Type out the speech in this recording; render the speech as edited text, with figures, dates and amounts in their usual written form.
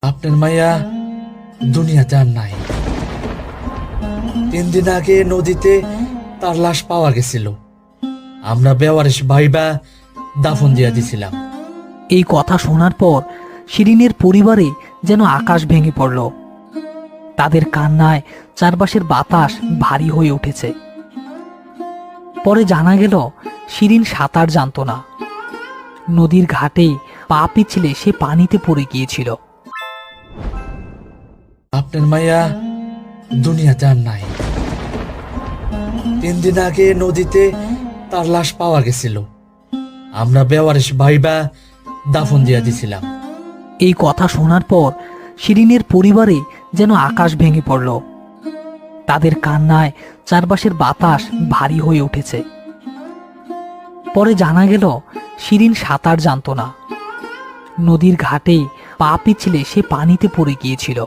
আপনার মাইয়া দুনিয়াতে আর নাই। 3 দিন আগে নদীতে তার লাশ পাওয়া গেছিল। আমরা বেওয়ারিশ ভাইবা দাফন দিয়া দিছিলাম। এই কথা শোনার পর শিরিনের পরিবারে যেন আকাশ ভেঙে পড়ল। তাদের কান্নায় চারপাশের বাতাস ভারী হয়ে উঠেছে। পরে জানা গেল শিরিন সাঁতার জানতো না। নদীর ঘাটে পা পিছলে সে পানিতে পড়ে গিয়েছিল। আপনার মাইয়া দুনিয়াতে আর নাই। 3 দিন আগে নদীতে তার লাশ পাওয়া গেছিল। আমরা বেওয়ারিশ ভাইবা দাফন দিয়া দিছিলাম। এই কথা শোনার পর শিরিনের পরিবারে যেন আকাশ ভেঙে পড়ল। তাদের কান্নায় চারপাশের বাতাস ভারী হয়ে উঠেছে। পরে জানা গেল শিরিন সাঁতার জানতো না। নদীর ঘাটে পা পিছলে সে পানিতে পড়ে গিয়েছিল।